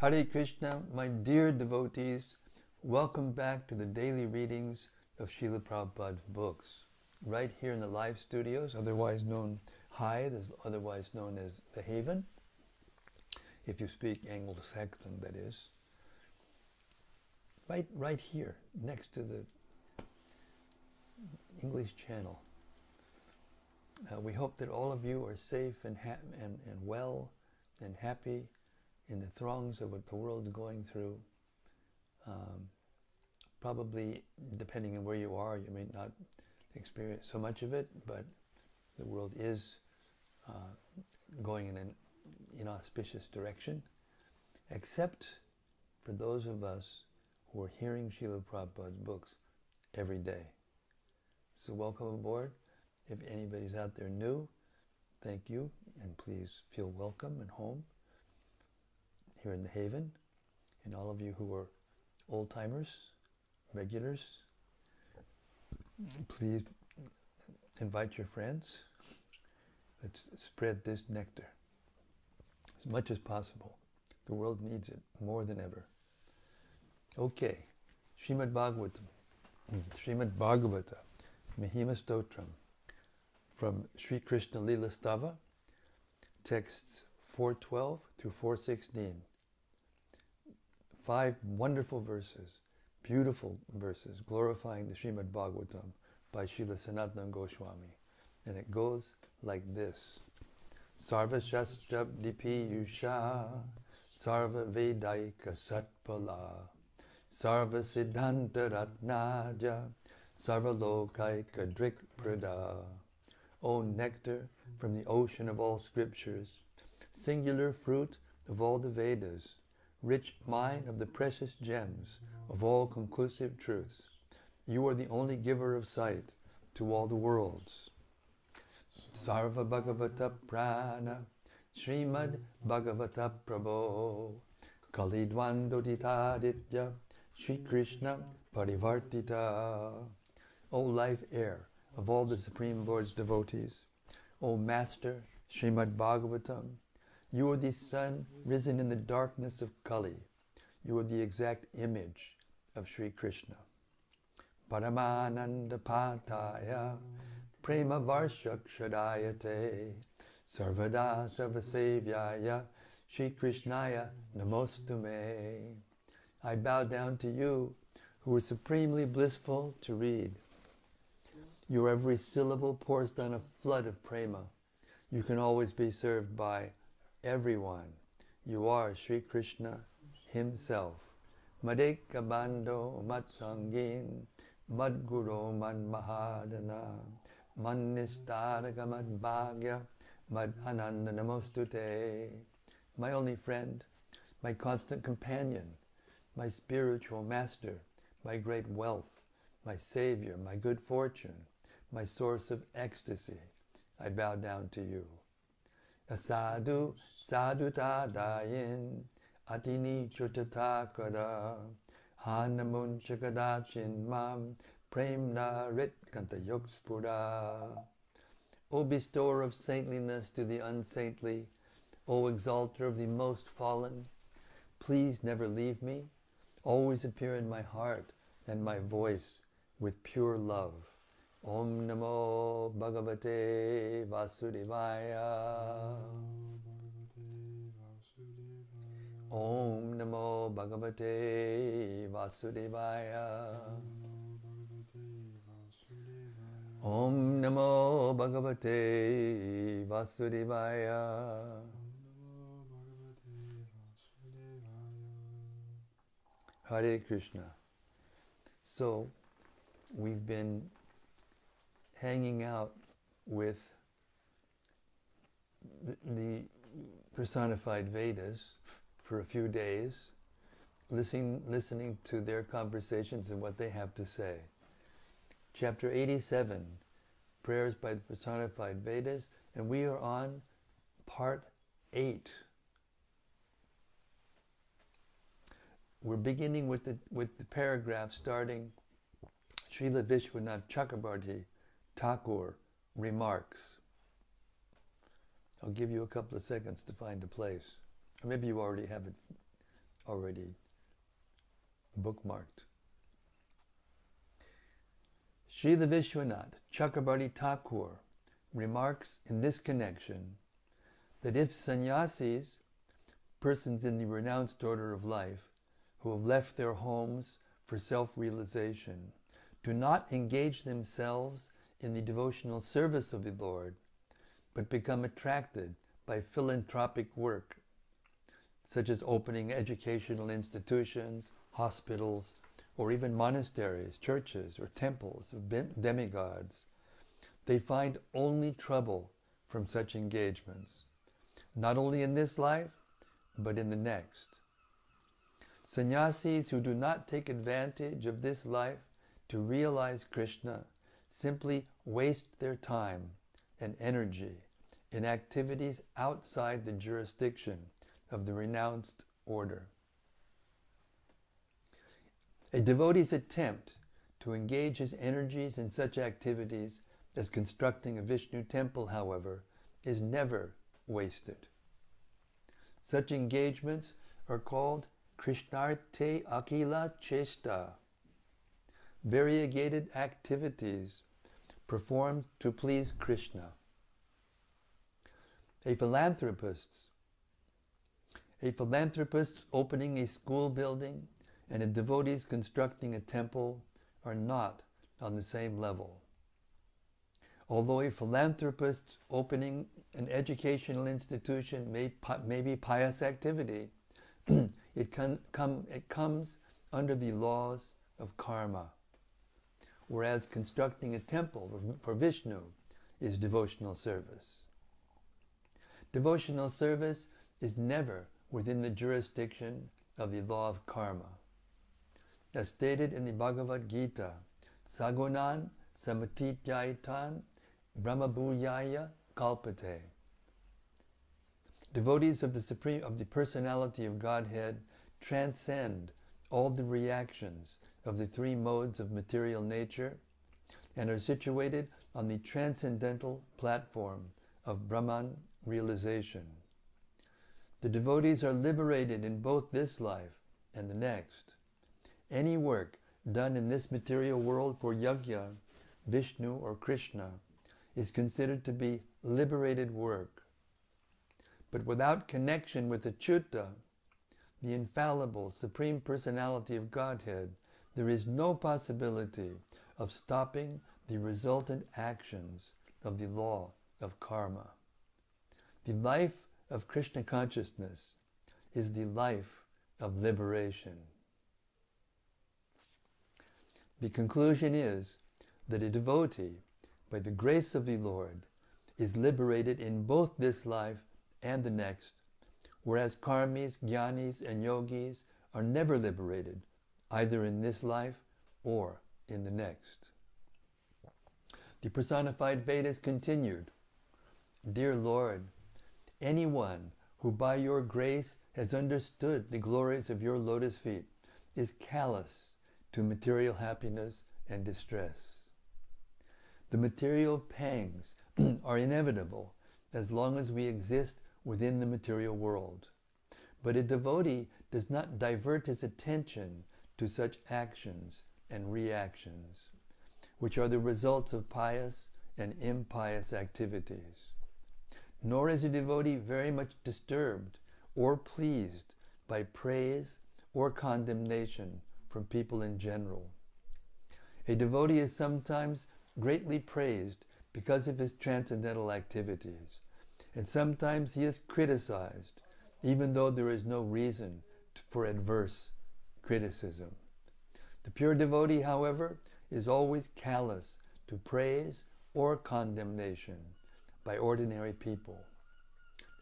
Hare Krishna, my dear devotees, welcome back to the daily readings of Srila Prabhupada's books, right here in the live studios, otherwise known otherwise known as the Haven, if you speak Anglo-Saxon, that is. Right here, next to the English Channel. We hope that all of you are safe and well and happy in the throngs of what the world is going through. Probably, depending on where you are, you may not experience so much of it, but the world is going in an inauspicious direction, except for those of us who are hearing Srila Prabhupada's books every day. So welcome aboard. If anybody's out there new, thank you, and please feel welcome and home here in the Haven. And all of you who are old-timers, regulars, please invite your friends. Let's spread this nectar as much as possible. The world needs it more than ever. Okay, Śrīmad-Bhāgavatam, Śrīmad-Bhāgavata, Mahima Stotram, from Sri Krishna Lila Stava, texts 412 through 416. 5 wonderful verses, beautiful verses, glorifying the Śrīmad-Bhāgavatam by Srila Sanatana Goswami. And it goes like this. Sarva Shastra Dipiyusha, Sarva Vedaika Satpala, Sarva Siddhanta Ratnaja, Sarva Lokaika Drik Prada. O nectar from the ocean of all scriptures, singular fruit of all the Vedas, rich mine of the precious gems of all conclusive truths, you are the only giver of sight to all the worlds. Sarva Bhagavata Prana, Śrīmad-Bhāgavata Prabho, Kalidvandoditaditya, Sri Krishna Parivartita. O life air of all the Supreme Lord's devotees, O Master Śrīmad-Bhāgavatam, you are the sun risen in the darkness of Kali. You are the exact image of Sri Krishna. Paramananda Pataya, Prema Varshakshadayate, Sarvada Sarvasevyaya, Sri Krishnaya Namostume. I bow down to you, who are supremely blissful to read. Your every syllable pours down a flood of prema. You can always be served by everyone. You are Sri Krishna himself. Madeka Bando Matsangin, Madguru Mad Mahadana, Mannistaraka Mad Bhagya, Mad Ananda Namostute. My only friend, my constant companion, my spiritual master, my great wealth, my savior, my good fortune, my source of ecstasy, I bow down to you. Asadu sadutadayin atini chutatakada hanamunchakadachin mam premna ritkanta yogspura. O bestower of saintliness to the unsaintly, O exalter of the most fallen, please never leave me. Always appear in my heart and my voice with pure love. Om Namo Bhagavate Vasudevaya. Om Namo Bhagavate Vasudevaya. Om Namo Bhagavate Vasudevaya. Hare Krishna. So, we've been hanging out with the personified Vedas for a few days, listening to their conversations and what they have to say. Chapter 87, Prayers by the Personified Vedas, and we are on part 8. We're beginning with the paragraph starting Srila Vishwanath Chakrabarti Thakur remarks. I'll give you a couple of seconds to find the place. Or maybe you already have it already bookmarked. Śrīla Vishwanath Chakrabarti Thakur remarks in this connection that if sannyasis, persons in the renounced order of life, who have left their homes for self-realization, do not engage themselves in the devotional service of the Lord, but become attracted by philanthropic work, such as opening educational institutions, hospitals, or even monasteries, churches, or temples of demigods, they find only trouble from such engagements, not only in this life, but in the next. Sannyasis who do not take advantage of this life to realize Krishna simply waste their time and energy in activities outside the jurisdiction of the renounced order. A devotee's attempt to engage his energies in such activities as constructing a Vishnu temple, however, is never wasted. Such engagements are called Krishnarte Akila Chesta, variegated activities performed to please Krishna. A philanthropist opening a school building and a devotee constructing a temple are not on the same level. Although a philanthropist opening an educational institution may be pious activity, it comes under the laws of karma, whereas constructing a temple for Vishnu is devotional service. Devotional service is never within the jurisdiction of the law of karma. As stated in the Bhagavad Gita, Sagunan Samatityayitan Brahmabhuyaya Kalpate. Devotees of the personality of Godhead transcend all the reactions of the three modes of material nature and are situated on the transcendental platform of Brahman realization. The devotees are liberated in both this life and the next. Any work done in this material world for Yajna, Vishnu, or Krishna is considered to be liberated work. But without connection with Achyuta, the infallible Supreme Personality of Godhead, there is no possibility of stopping the resultant actions of the law of karma. The life of Krishna consciousness is the life of liberation. The conclusion is that a devotee, by the grace of the Lord, is liberated in both this life and the next, whereas karmis, jnanis, and yogis are never liberated, either in this life or in the next. The personified Vedas continued, Dear Lord, anyone who by your grace has understood the glories of your lotus feet is callous to material happiness and distress. The material pangs are inevitable as long as we exist within the material world. But a devotee does not divert his attention to such actions and reactions, which are the results of pious and impious activities. Nor is a devotee very much disturbed or pleased by praise or condemnation from people in general. A devotee is sometimes greatly praised because of his transcendental activities, and sometimes he is criticized, even though there is no reason for adverse criticism. The pure devotee, however, is always callous to praise or condemnation by ordinary people.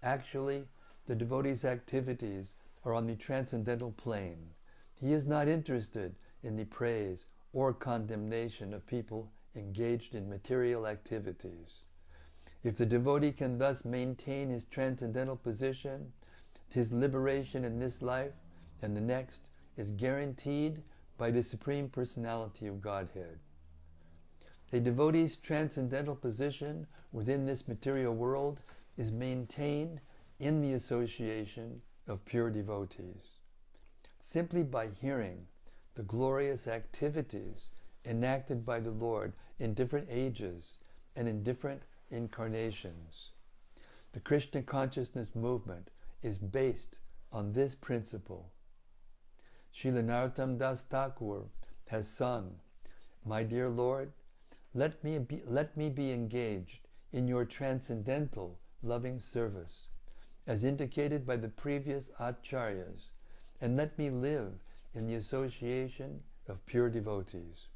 Actually, the devotee's activities are on the transcendental plane. He is not interested in the praise or condemnation of people engaged in material activities. If the devotee can thus maintain his transcendental position, his liberation in this life and the next is guaranteed by the Supreme Personality of Godhead. A devotee's transcendental position within this material world is maintained in the association of pure devotees. simply by hearing the glorious activities enacted by the Lord in different ages and in different incarnations. The Krishna consciousness movement is based on this principle. Srila Narottam Das Thakur has sung, "My dear Lord, let me be engaged in your transcendental loving service, as indicated by the previous Acharyas, and let me live in the association of pure devotees.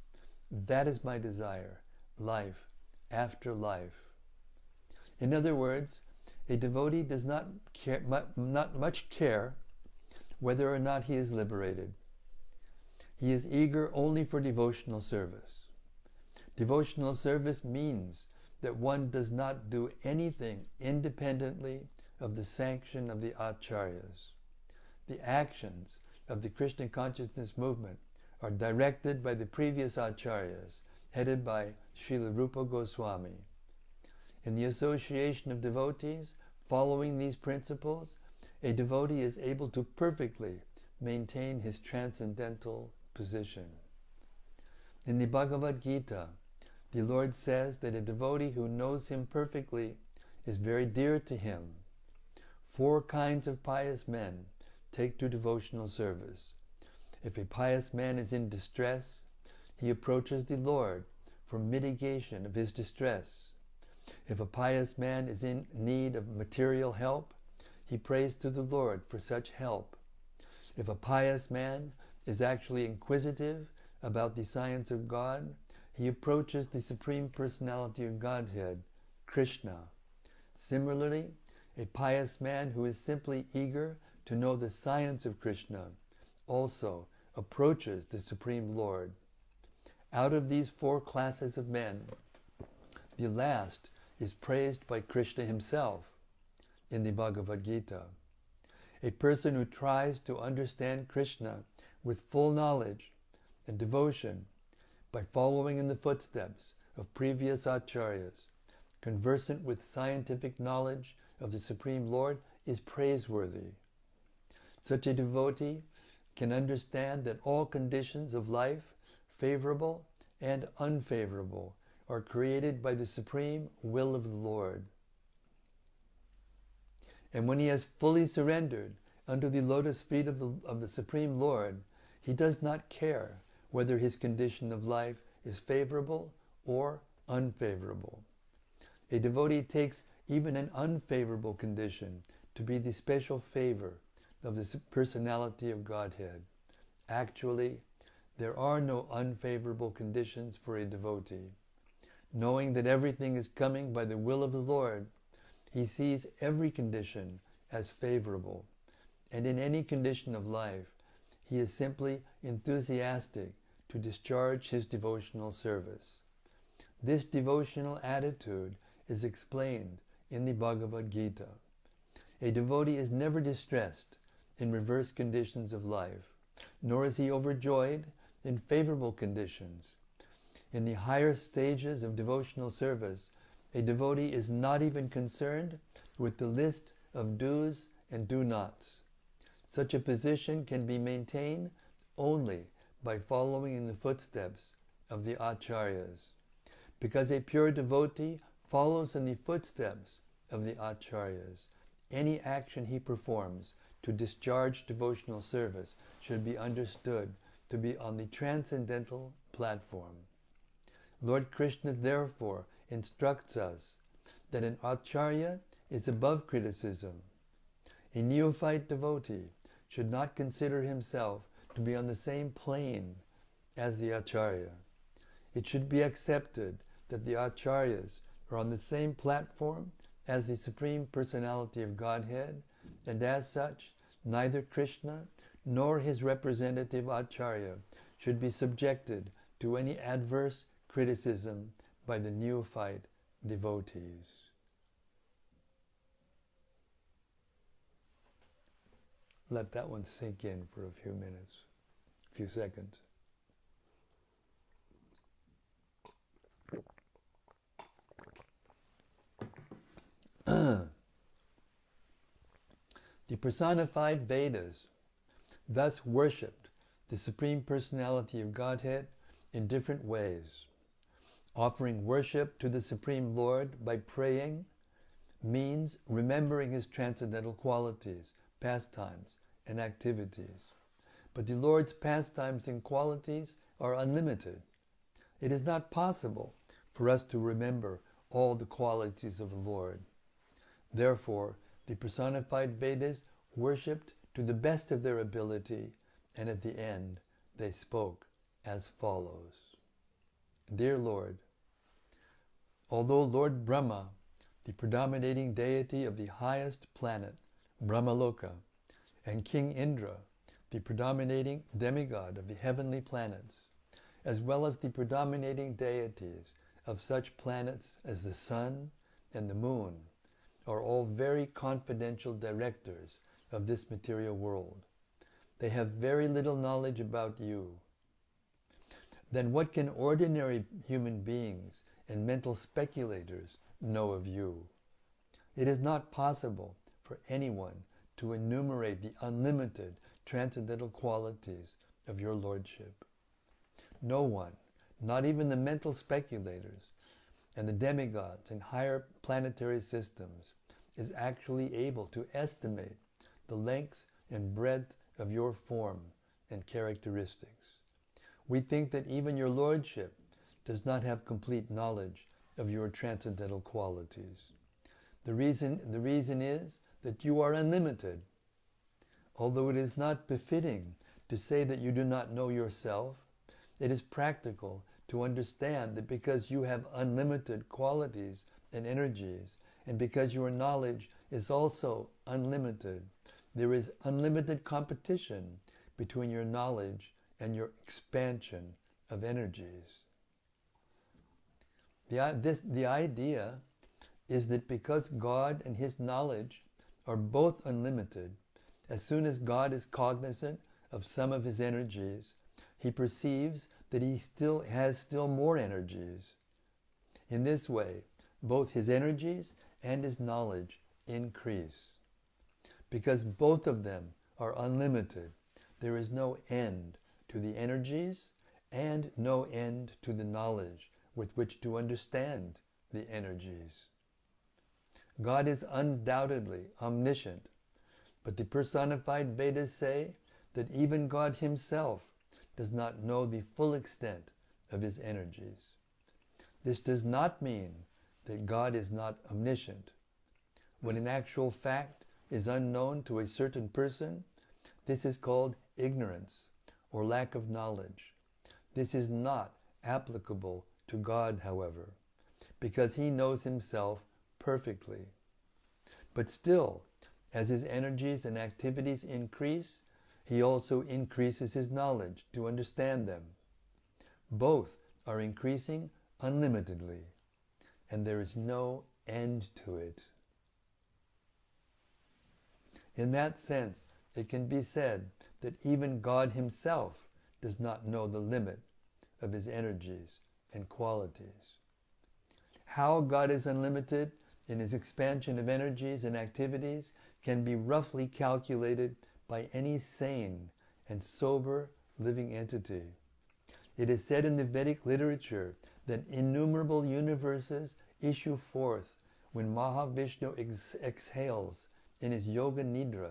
That is my desire, life after life." In other words, a devotee does not much care whether or not he is liberated. He is eager only for devotional service. Devotional service means that one does not do anything independently of the sanction of the Acharyas. The actions of the Krishna consciousness movement are directed by the previous Acharyas, headed by Srila Rupa Goswami. In the association of devotees, following these principles, a devotee is able to perfectly maintain his transcendental position. In the Bhagavad Gita, the Lord says that a devotee who knows him perfectly is very dear to him. 4 kinds of pious men take to devotional service. If a pious man is in distress, he approaches the Lord for mitigation of his distress. If a pious man is in need of material help, he prays to the Lord for such help. If a pious man is actually inquisitive about the science of God, he approaches the Supreme Personality of Godhead, Krishna. Similarly, a pious man who is simply eager to know the science of Krishna also approaches the Supreme Lord. Out of these 4 classes of men, the last is praised by Krishna himself in the Bhagavad Gita. A person who tries to understand Krishna with full knowledge and devotion by following in the footsteps of previous Acharyas, conversant with scientific knowledge of the Supreme Lord, is praiseworthy. Such a devotee can understand that all conditions of life, favorable and unfavorable, are created by the supreme will of the Lord. And when he has fully surrendered under the lotus feet of the Supreme Lord, he does not care whether his condition of life is favorable or unfavorable. A devotee takes even an unfavorable condition to be the special favor of the personality of Godhead. Actually, there are no unfavorable conditions for a devotee. Knowing that everything is coming by the will of the Lord, he sees every condition as favorable, and in any condition of life, he is simply enthusiastic to discharge his devotional service. This devotional attitude is explained in the Bhagavad Gita. A devotee is never distressed in reverse conditions of life, nor is he overjoyed in favorable conditions. In the higher stages of devotional service, a devotee is not even concerned with the list of do's and do-nots. Such a position can be maintained only by following in the footsteps of the Acharyas. Because a pure devotee follows in the footsteps of the Acharyas, any action he performs to discharge devotional service should be understood to be on the transcendental platform. Lord Krishna therefore instructs us that an Acharya is above criticism. A neophyte devotee should not consider himself to be on the same plane as the Acharya. It should be accepted that the Acharyas are on the same platform as the Supreme Personality of Godhead, and as such, neither Krishna nor his representative Acharya should be subjected to any adverse criticism by the neophyte devotees. Let that one sink in for a few minutes, a few seconds. The personified Vedas thus worshipped the Supreme Personality of Godhead in different ways. Offering worship to the Supreme Lord by praying means remembering His transcendental qualities, pastimes, and activities. But the Lord's pastimes and qualities are unlimited. It is not possible for us to remember all the qualities of the Lord. Therefore, the personified Vedas worshipped to the best of their ability, and at the end they spoke as follows. Dear Lord, although Lord Brahma, the predominating deity of the highest planet, Brahmaloka, and King Indra, the predominating demigod of the heavenly planets, as well as the predominating deities of such planets as the sun and the moon, are all very confidential directors of this material world. They have very little knowledge about you. Then what can ordinary human beings and mental speculators know of you? It is not possible for anyone to enumerate the unlimited transcendental qualities of your Lordship. No one, not even the mental speculators and the demigods and higher planetary systems, is actually able to estimate the length and breadth of your form and characteristics. We think that even your Lordship does not have complete knowledge of your transcendental qualities. The reason is that you are unlimited. Although it is not befitting to say that you do not know yourself, it is practical to understand that because you have unlimited qualities and energies, and because your knowledge is also unlimited, there is unlimited competition between your knowledge and your expansion of energies. The idea is that because God and His knowledge are both unlimited, as soon as God is cognizant of some of His energies, He perceives that He has still more energies. In this way, both His energies and His knowledge increase. Because both of them are unlimited, there is no end to the energies and no end to the knowledge with which to understand the energies. God is undoubtedly omniscient, but the personified Vedas say that even God Himself does not know the full extent of His energies. This does not mean that God is not omniscient. When an actual fact is unknown to a certain person, this is called ignorance or lack of knowledge. This is not applicable to God, however, because He knows Himself perfectly. But still, as His energies and activities increase, He also increases His knowledge to understand them. Both are increasing unlimitedly, and there is no end to it. In that sense, it can be said that even God Himself does not know the limit of His energies and qualities. How God is unlimited in His expansion of energies and activities can be roughly calculated by any sane and sober living entity. It is said in the Vedic literature that innumerable universes issue forth when Mahavishnu exhales in his yoga nidra,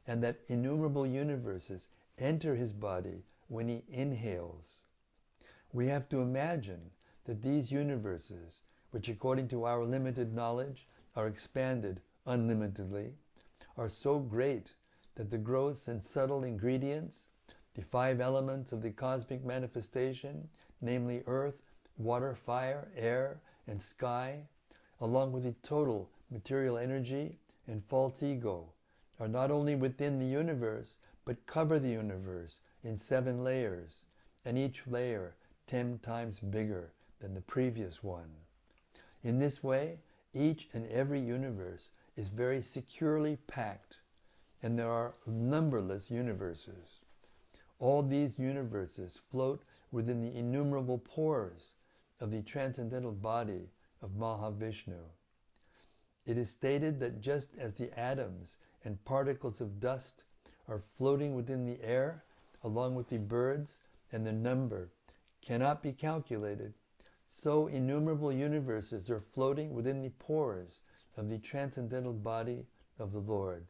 and that innumerable universes enter his body when he inhales. We have to imagine that these universes, which according to our limited knowledge are expanded unlimitedly, are so great that the gross and subtle ingredients, the 5 elements of the cosmic manifestation, namely earth, water, fire, air, and sky, along with the total material energy and false ego, are not only within the universe, but cover the universe in 7 layers, and each layer 10 times bigger than the previous one. In this way, each and every universe is very securely packed, and there are numberless universes. All these universes float within the innumerable pores of the transcendental body of Mahavishnu. It is stated that just as the atoms and particles of dust are floating within the air, along with the birds, and their number cannot be calculated, so innumerable universes are floating within the pores of the transcendental body of the Lord.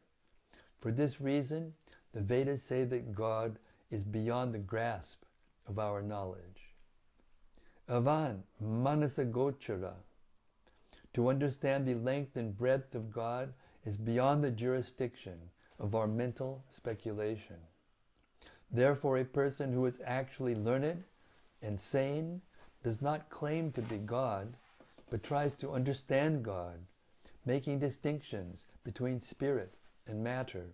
For this reason, the Vedas say that God is beyond the grasp of our knowledge. Avan manasa gochara. To understand the length and breadth of God is beyond the jurisdiction of our mental speculation. Therefore, a person who is actually learned and sane does not claim to be God, but tries to understand God, making distinctions between spirit and matter.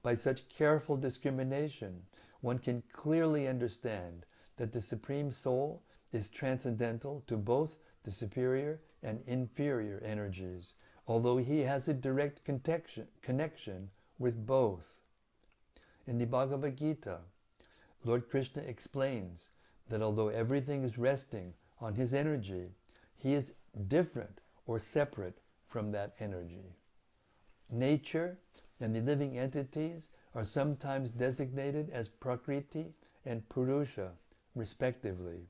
By such careful discrimination, one can clearly understand that the Supreme Soul is transcendental to both the superior and inferior energies, although he has a direct connection with both. In the Bhagavad Gita, Lord Krishna explains that although everything is resting on his energy, he is different or separate from that energy. Nature and the living entities are sometimes designated as Prakriti and Purusha, respectively.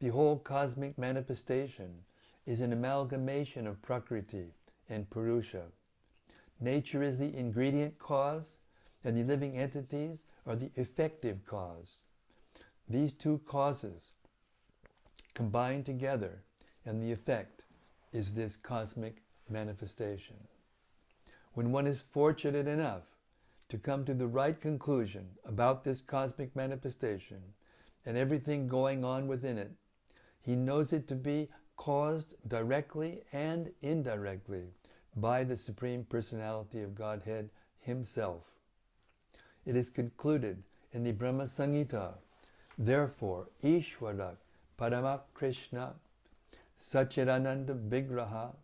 The whole cosmic manifestation is an amalgamation of Prakriti and Purusha. Nature is the ingredient cause, and the living entities are the effective cause. These two causes combine together, and the effect is this cosmic manifestation. When one is fortunate enough to come to the right conclusion about this cosmic manifestation and everything going on within it, he knows it to be caused directly and indirectly by the Supreme Personality of Godhead Himself. It is concluded in the Brahma Samhita, therefore, Ishvara Paramak Krishna Sachidananda Vigraha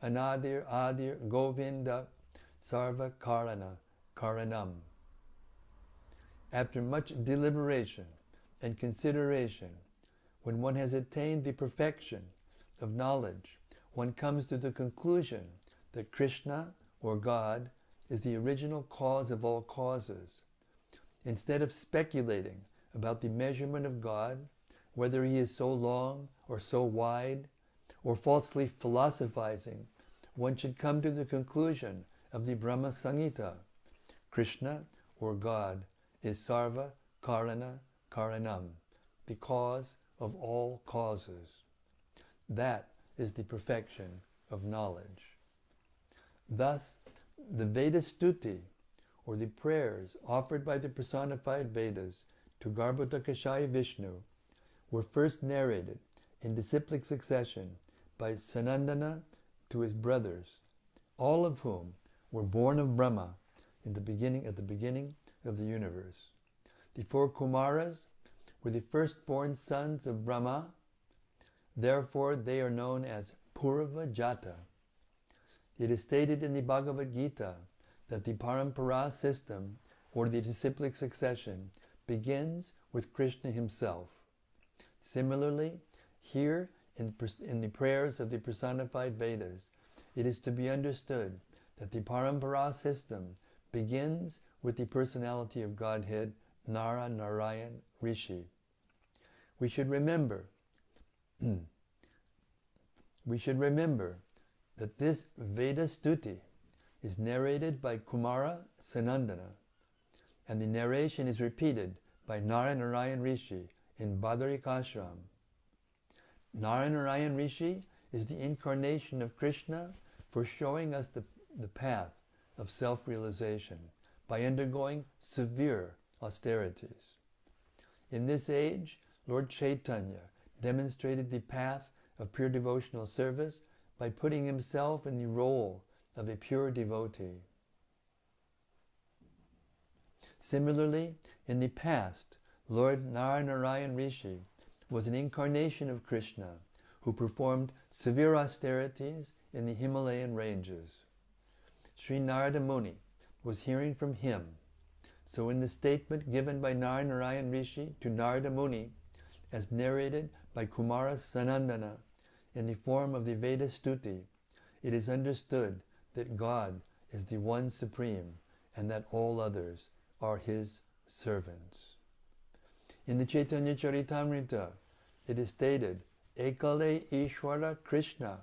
Anadir Adir Govinda Sarva Karana Karanam. After much deliberation and consideration, when one has attained the perfection of knowledge, one comes to the conclusion that Krishna, or God, is the original cause of all causes. Instead of speculating about the measurement of God, whether he is so long or so wide, or falsely philosophizing, one should come to the conclusion of the Brahma Samhita. Krishna, or God, is Sarva Karana Karanam, the cause of all causes. That is the perfection of knowledge. Thus, the Veda Stuti, or the prayers offered by the personified Vedas to Garbhodakashaya Vishnu, were first narrated in disciplic succession by Sanandana to his brothers, all of whom were born of Brahma at the beginning of the universe. The four Kumaras were the firstborn sons of Brahma, therefore they are known as Purva Jata. It is stated in the Bhagavad Gita that the Parampara system, or the disciplic succession, begins with Krishna himself. Similarly, here in the prayers of the personified Vedas, it is to be understood that the Parampara system begins with the personality of Godhead, Nara Narayan Rishi. We should remember that this Veda Stuti is narrated by Kumara Sanandana, and the narration is repeated by Narayan Rishi in Badarikashram. Narayan Rishi is the incarnation of Krishna for showing us the path of self-realization by undergoing severe austerities. In this age, Lord Chaitanya demonstrated the path of pure devotional service by putting himself in the role of a pure devotee. Similarly, in the past, Lord Narayan Rishi was an incarnation of Krishna who performed severe austerities in the Himalayan ranges. Sri Narada Muni was hearing from him, so in the statement given by Narayan Rishi to Narada Muni, as narrated by Kumara Sanandana in the form of the Veda Stuti, it is understood that God is the one supreme and that all others are his servants. In the Chaitanya Charitamrita, it is stated, Ekale Ishvara Krishna.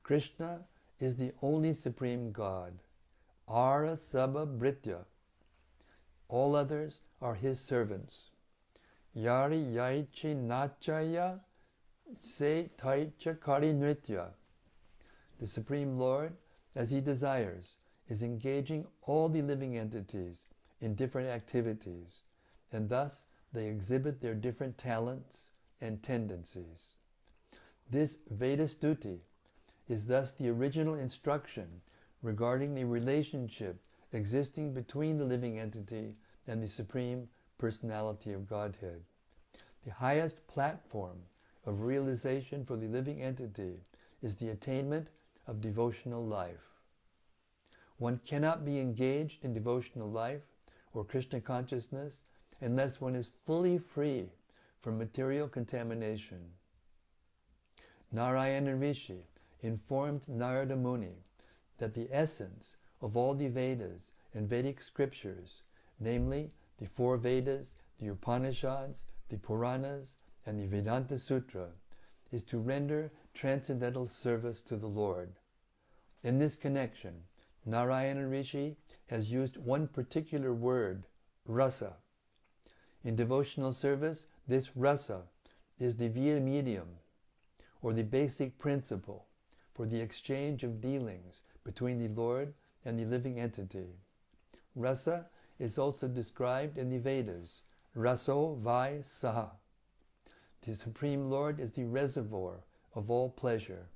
Krishna is the only supreme God. Ara Sabha Britya. All others are his servants. Yari Yaichi Nachaya Se Taicha Kari Nritya. The Supreme Lord, as he desires, is engaging all the living entities in different activities, and thus they exhibit their different talents and tendencies. This Veda Stuti is thus the original instruction regarding the relationship existing between the living entity and the Supreme Personality of Godhead. The highest platform of realization for the living entity is the attainment of devotional life. One cannot be engaged in devotional life or Krishna consciousness unless one is fully free from material contamination. Narayana Rishi informed Narada Muni that the essence of all the Vedas and Vedic scriptures, namely the 4 Vedas, the Upanishads, the Puranas, and the Vedanta Sutra, is to render transcendental service to the Lord. In this connection, Narayana Rishi has used one particular word, rasa. In devotional service, this rasa is the via medium, or the basic principle for the exchange of dealings between the Lord and the living entity. Rasa is also described in the Vedas, raso vai saha. The Supreme Lord is the reservoir of all pleasure.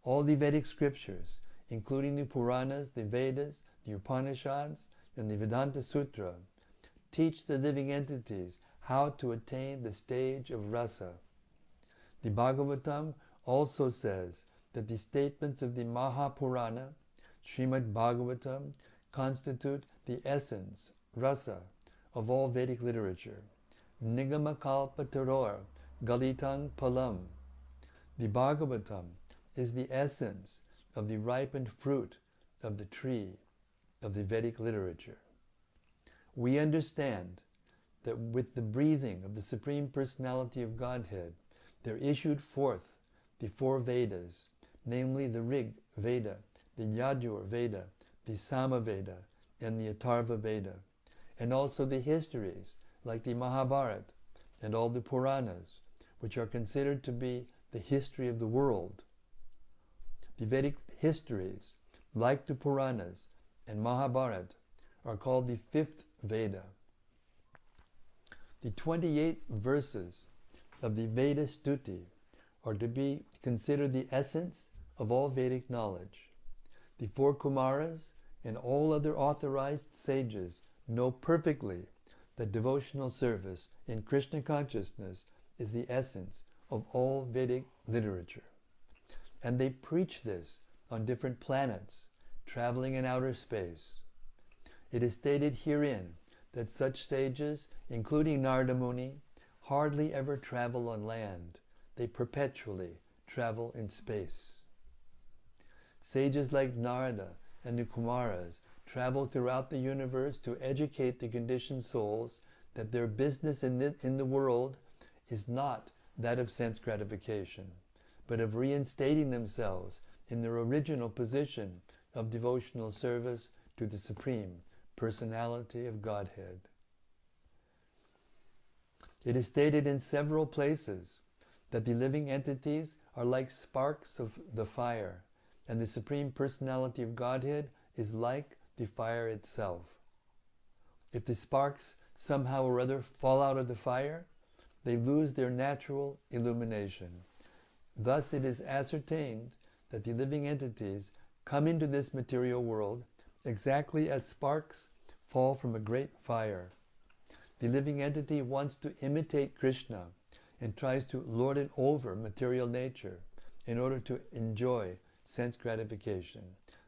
All the Vedic scriptures, including the Puranas, the Vedas, the Upanishads, and the Vedanta Sutra, teach the living entities how to attain the stage of rasa. The Bhagavatam also says that the statements of the Mahapurana, Śrīmad-Bhāgavatam, constitute the essence, rasa, of all Vedic literature. Nigamakalpataror Galitang Palam. The Bhagavatam is the essence of the ripened fruit of the tree of the Vedic literature. We understand that with the breathing of the Supreme Personality of Godhead, there issued forth the 4 Vedas, namely the Rig Veda, the Yajur Veda, the Sama Veda, and the Atharva Veda, and also the histories like the Mahabharata and all the Puranas, which are considered to be the history of the world. The Vedic histories, like the Puranas and Mahabharata, are called the 5th Veda. The 28 verses of the Veda Stuti are to be considered the essence of all Vedic knowledge. The 4 Kumaras and all other authorized sages know perfectly that devotional service in Krishna consciousness is the essence of all Vedic literature. And they preach this on different planets, traveling in outer space. It is stated herein that such sages, including Narada Muni, hardly ever travel on land. They perpetually travel in space. Sages like Narada and the Kumaras travel throughout the universe to educate the conditioned souls that their business in the world is not that of sense gratification, but of reinstating themselves in their original position of devotional service to the Supreme Personality of Godhead. It is stated in several places that the living entities are like sparks of the fire, and the Supreme Personality of Godhead is like the fire itself. If the sparks somehow or other fall out of the fire, they lose their natural illumination. Thus it is ascertained that the living entities come into this material world exactly as sparks fall from a great fire. The living entity wants to imitate Krishna and tries to lord it over material nature in order to enjoy sense gratification.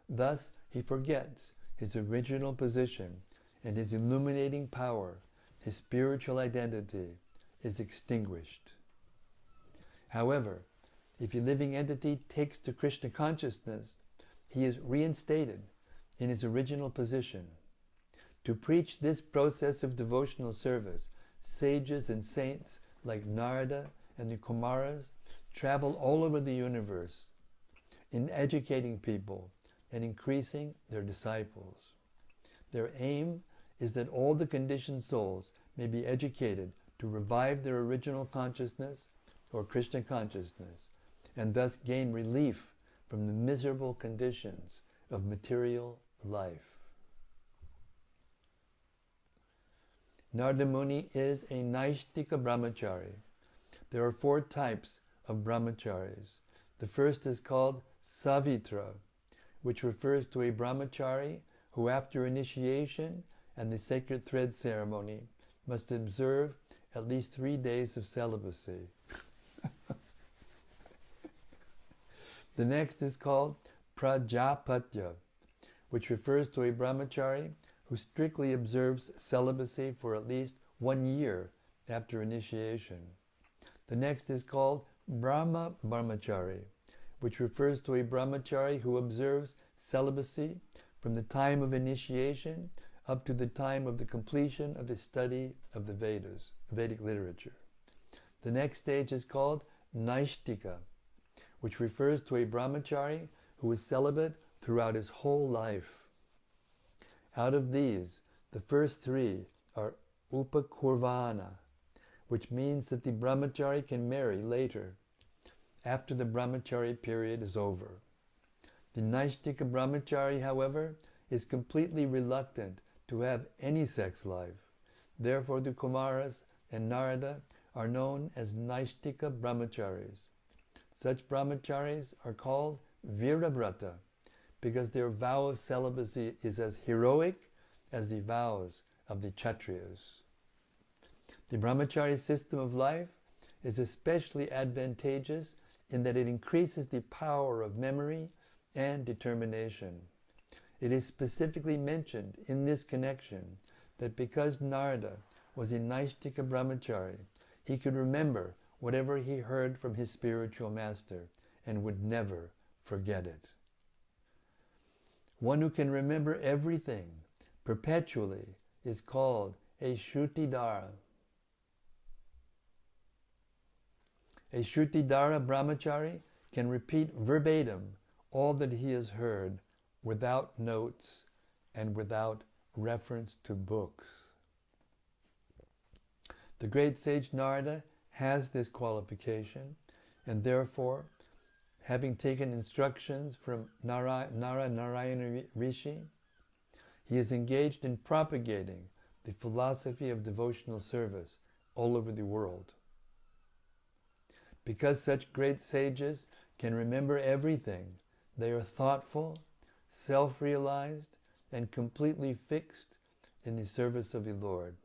Thus, he forgets his original position, and his illuminating power, his spiritual identity, is extinguished. However, if a living entity takes to Krishna consciousness, he is reinstated in his original position. To preach this process of devotional service, sages and saints like Narada and the Kumaras travel all over the universe in educating people and increasing their disciples. Their aim is that all the conditioned souls may be educated to revive their original consciousness or Krishna consciousness, and thus gain relief from the miserable conditions of material life. Narada Muni is a Naishtika Brahmachari. There are 4 types of Brahmacharis. The first is called Savitra, which refers to a Brahmachari who after initiation and the sacred thread ceremony must observe at least 3 days of celibacy. The next is called Prajapatya, which refers to a Brahmachari who strictly observes celibacy for at least 1 year after initiation. The next is called Brahma Varmachari, which refers to a Brahmachari who observes celibacy from the time of initiation up to the time of the completion of his study of the Vedas, Vedic literature. The next stage is called Naishtika, which refers to a Brahmachari who is celibate throughout his whole life. Out of these, the first 3 are Upakurvana, which means that the Brahmachari can marry later, after the Brahmachari period is over. The Naishtika Brahmachari, however, is completely reluctant to have any sex life. Therefore, the Kumaras and Narada are known as Naishtika Brahmacharis. Such Brahmacharis are called Virabrata, because their vow of celibacy is as heroic as the vows of the Kshatriyas. The Brahmachari system of life is especially advantageous in that it increases the power of memory and determination. It is specifically mentioned in this connection that because Narada was a Naishtika Brahmachari, he could remember whatever he heard from his spiritual master and would never forget it. One who can remember everything perpetually is called a Shrutidara. A Shrutidara Brahmachari can repeat verbatim all that he has heard without notes and without reference to books. The great sage Narada has this qualification, and therefore, having taken instructions from Narayana Rishi, he is engaged in propagating the philosophy of devotional service all over the world. Because such great sages can remember everything, they are thoughtful, self-realized, and completely fixed in the service of the Lord.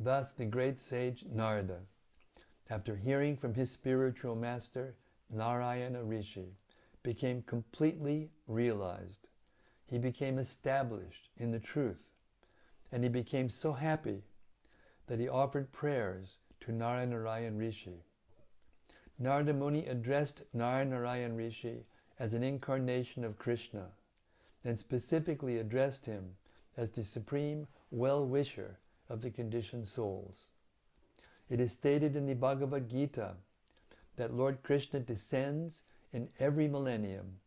Thus, the great sage Narada, after hearing from his spiritual master, Narayana Rishi, became completely realized. He became established in the truth, and he became so happy that he offered prayers to Narayana Rishi. Narada Muni addressed Narayana Rishi as an incarnation of Krishna, and specifically addressed him as the supreme well-wisher of the conditioned souls. It is stated in the Bhagavad Gita that Lord Krishna descends in every millennium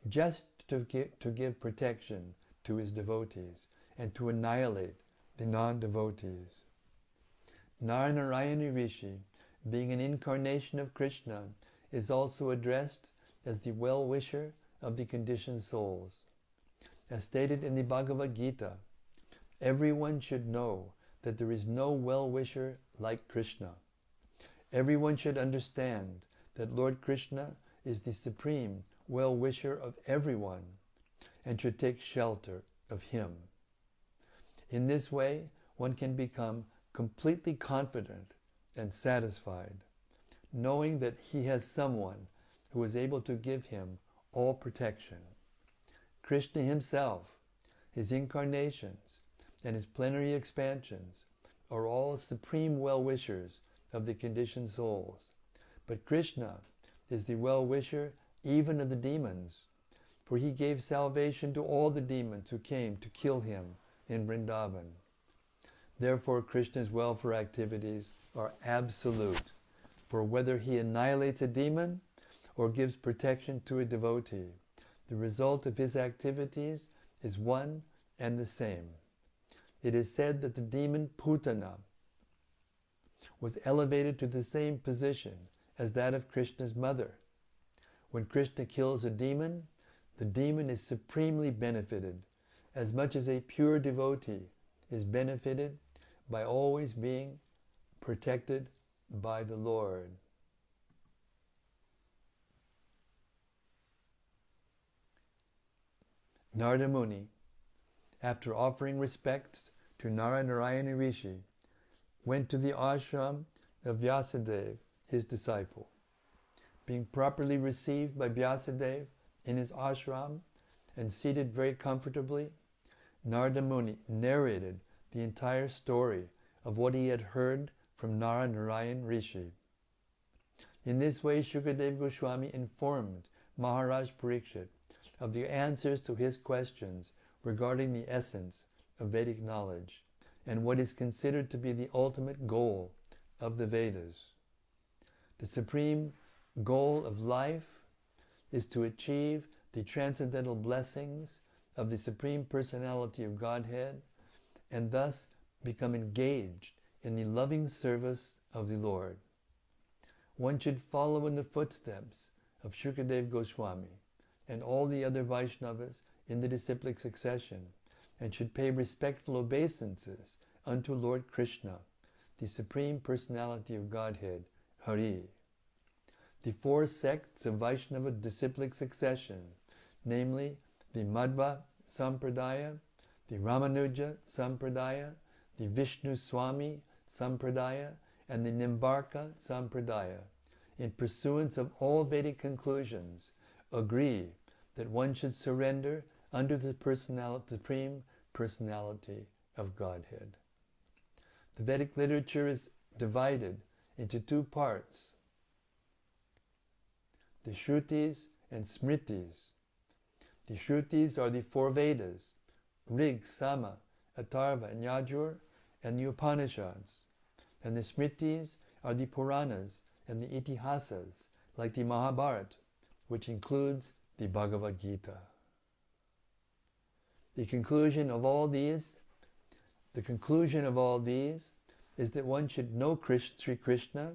just to give protection to his devotees and to annihilate the non-devotees. Narayana Rishi, being an incarnation of Krishna, is also addressed as the well-wisher of the conditioned souls. As stated in the Bhagavad Gita, everyone should know that there is no well-wisher like Krishna. Everyone should understand that Lord Krishna is the supreme well-wisher of everyone and should take shelter of him. In this way, one can become completely confident and satisfied, knowing that he has someone who is able to give him all protection. Krishna himself, his incarnations, and his plenary expansions are all supreme well-wishers of the conditioned souls. But Krishna is the well-wisher even of the demons, for he gave salvation to all the demons who came to kill him in Vrindavan. Therefore, Krishna's welfare activities are absolute, for whether he annihilates a demon or gives protection to a devotee, the result of his activities is one and the same. It is said that the demon Putana was elevated to the same position as that of Krishna's mother. When Krishna kills a demon, the demon is supremely benefited, as much as a pure devotee is benefited by always being protected by the Lord. Narada Muni, after offering respects to Narayana Rishi, went to the ashram of Vyāsadeva, his disciple. Being properly received by Vyāsadeva in his ashram and seated very comfortably, Narada Muni narrated the entire story of what he had heard from Narayana Rishi. In this way, Shukadeva Goswami informed Maharaj Parikshit of the answers to his questions regarding the essence of Vedic knowledge and what is considered to be the ultimate goal of the Vedas. The supreme goal of life is to achieve the transcendental blessings of the Supreme Personality of Godhead and thus become engaged in the loving service of the Lord. One should follow in the footsteps of Shukadeva Goswami and all the other Vaishnavas in the disciplic succession, and should pay respectful obeisances unto Lord Krishna, the Supreme Personality of Godhead, Hari. The four sects of Vaishnava disciplic succession, namely the Madhva Sampradaya, the Ramanuja Sampradaya, the Vishnu Swami Sampradaya, and the Nimbarka Sampradaya, in pursuance of all Vedic conclusions, agree that one should surrender under the Supreme Personality of Godhead. The Vedic literature is divided into two parts, the Shrutis and Smritis. The Shrutis are the four Vedas, Rig, Sama, Atharva, and Yajur, and the Upanishads. And the Smritis are the Puranas and the Itihasas, like the Mahabharata, which includes the Bhagavad Gita. The conclusion of all these is that one should know Sri Krishna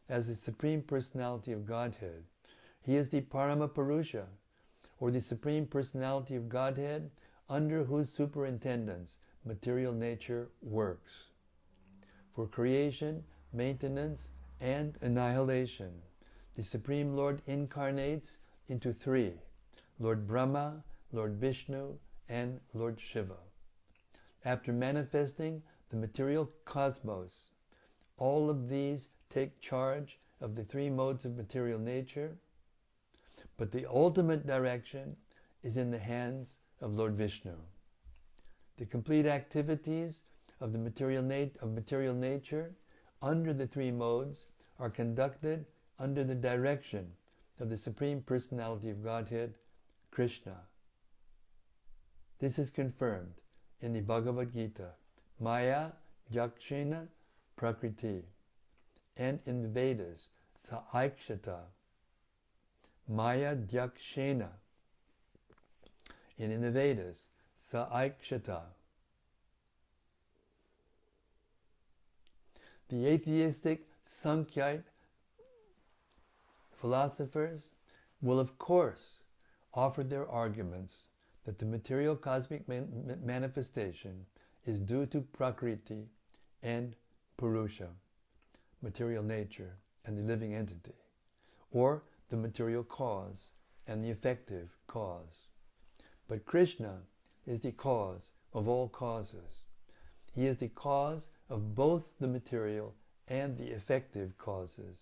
as the Supreme Personality of Godhead. He is the Parama Purusha, or the Supreme Personality of Godhead, under whose superintendence material nature works for creation, maintenance, and annihilation. The Supreme Lord incarnates into three: Lord Brahma, Lord Vishnu, and Lord Shiva. After manifesting the material cosmos, all of these take charge of the three modes of material nature, but the ultimate direction is in the hands of Lord Vishnu. The complete activities of the material nature under the three modes are conducted under the direction of the Supreme Personality of Godhead, Krishna. This is confirmed in the Bhagavad Gita, Maya Yakshena Prakriti, and in the Vedas, Saikshata, Maya Yakshena, and in the Vedas, Saikshata. The atheistic Sankhya philosophers will of course offer their arguments that the material cosmic manifestation is due to Prakriti and Purusha, material nature and the living entity, or the material cause and the effective cause. But Krishna is the cause of all causes. He is the cause of both the material and the effective causes.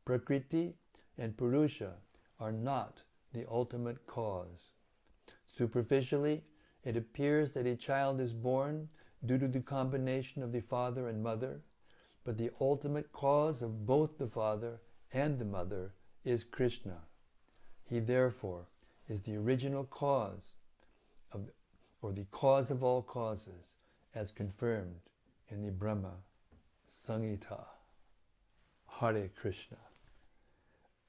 Prakriti and Purusha are not the ultimate cause. Superficially, it appears that a child is born due to the combination of the father and mother, but the ultimate cause of both the father and the mother is Krishna. He therefore is the original cause of, or the cause of all causes, as confirmed in the Brahma Samhita. Hare Krishna.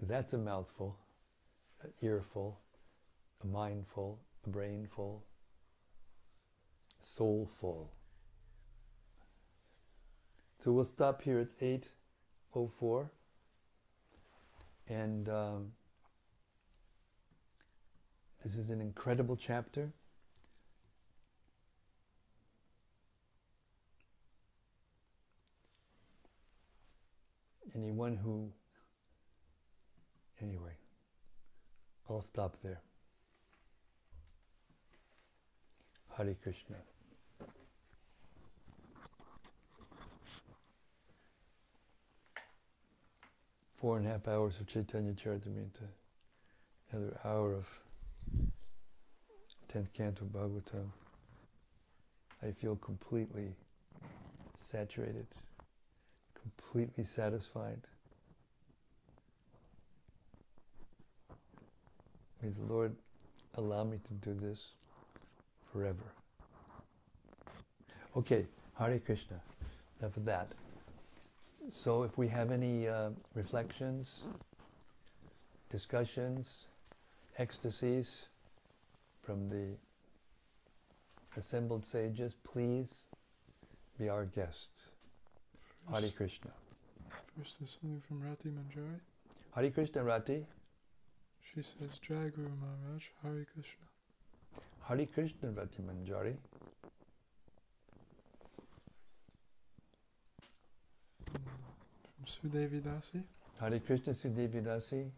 That's a mouthful, an earful, a mindful, a brainful, soulful. So we'll stop here. It's 8:04, and this is an incredible chapter. Anyone who, anyway, I'll stop there. Hare Krishna. Four and a half hours of Chaitanya Charitamrita, another hour of 10th Canto Bhagavatam. I feel completely saturated, completely satisfied. May the Lord allow me to do this forever. Okay, Hare Krishna. Enough of that. So if we have any reflections, discussions, ecstasies from the assembled sages, please be our guests. Hare Krishna. First is something from Rati Manjari. Hare Krishna, Rati. She says, Jai Guru Maharaj, Hare Krishna. Hare Krishna, Rati Manjari. From Sudevi Dasi. Hare Krishna, Sudevi Dasi.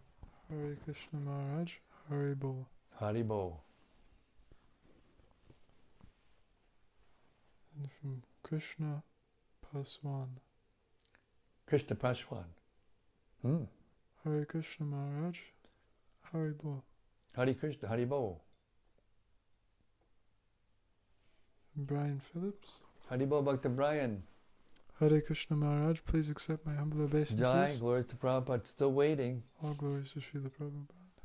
Hare Krishna Maharaj, Hare Bol. Hare Bol. And from Krishna Paswan. Krishna Paswan. Hare Krishna Maharaj, Hare Bol. Hare Krishna, Hare Bol. From Brian Phillips. Hare Bol, Bhakta Brian. Hare Krishna Maharaj, please accept my humble obeisances. Jai, glories to Prabhupada. Still waiting. All glories to Śrīla Prabhupāda.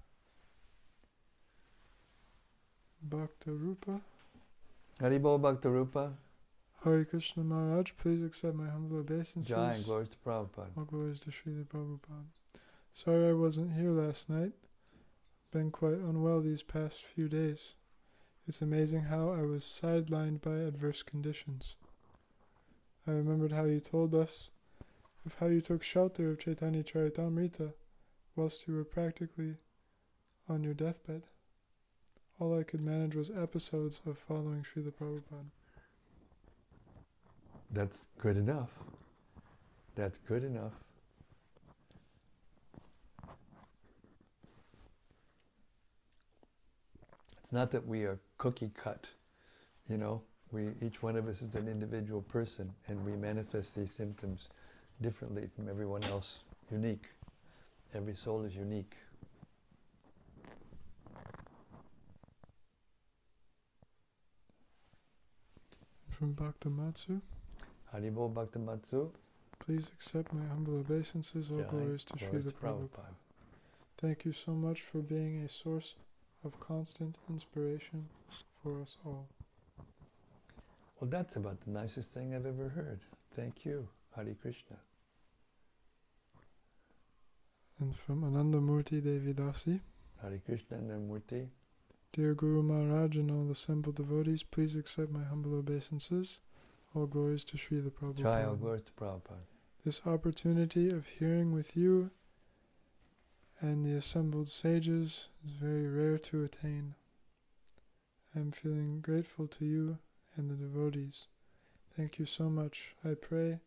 Bhakta Rupa. Hare Bol, Bhakta Rupa. Hare Krishna Maharaj, please accept my humble obeisances. Jai, glories to Prabhupada. All glories to Śrīla Prabhupāda. Sorry I wasn't here last night. Been quite unwell these past few days. It's amazing how I was sidelined by adverse conditions. I remembered how you told us of how you took shelter of Chaitanya Charitamrita whilst you were practically on your deathbed. All I could manage was episodes of following Śrīla Prabhupāda. That's good enough. That's good enough. It's not that we are cookie cut, you know. Each one of us is an individual person, and we manifest these symptoms differently from everyone else. Unique. Every soul is unique. From Bhakta Matsu. Haribol Bhakta Matsu. Please accept my humble obeisances. All glories to Śrīla Prabhupāda. Thank you so much for being a source of constant inspiration for us all. Well, that's about the nicest thing I've ever heard. Thank you, Hare Krishna. And from Anandamurti Devidasi. Hare Krishna Anandamurti. Dear Guru Maharaj and all assembled devotees, please accept my humble obeisances. All glories to Śrīla Prabhupāda. Jai, all glories to Prabhupada. This opportunity of hearing with you and the assembled sages is very rare to attain. I am feeling grateful to you and the devotees. Thank you so much. I pray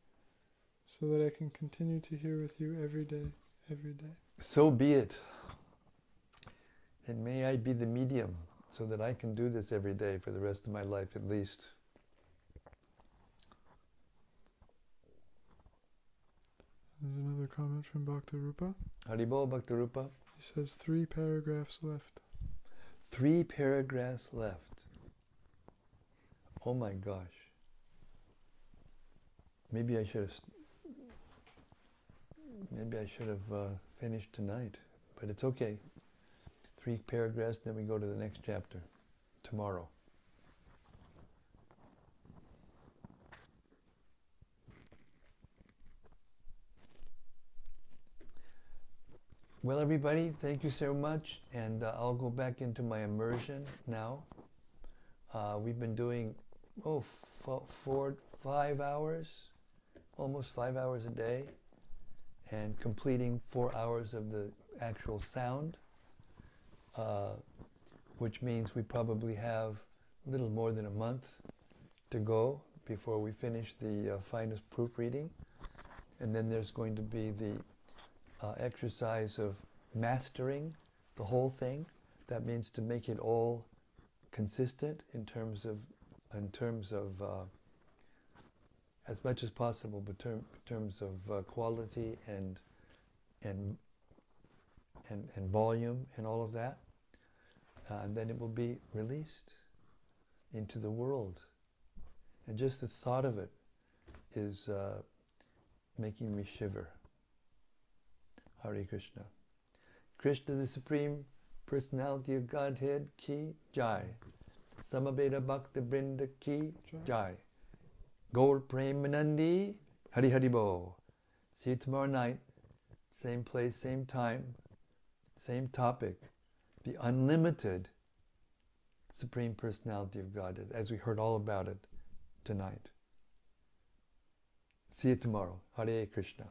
so that I can continue to hear with you every day, every day. So be it. And may I be the medium so that I can do this every day for the rest of my life at least. There's another comment from Bhakta Rupa. Haribol Bhakta Rupa. He says 3 paragraphs left. 3 paragraphs left. Oh my gosh. Maybe I should have finished tonight, but it's okay. 3 paragraphs, then we go to the next chapter tomorrow. Well, everybody, thank you so much, and I'll go back into my immersion now. We've been doing 5 hours, almost 5 hours a day, and completing 4 hours of the actual sound, which means we probably have a little more than a month to go before we finish the finest proofreading. And then there's going to be the exercise of mastering the whole thing. That means to make it all consistent in terms of as much as possible, but in terms of quality and volume and all of that. And then it will be released into the world. And just the thought of it is making me shiver. Hare Krishna. Krishna, the Supreme Personality of Godhead, ki jai. Samaveda Bhakta Brinda ki jai. Gaur Premanandi, Hari Hari Bo. See you tomorrow night. Same place, same time, same topic. The unlimited Supreme Personality of Godhead, as we heard all about it tonight. See you tomorrow. Hare Krishna.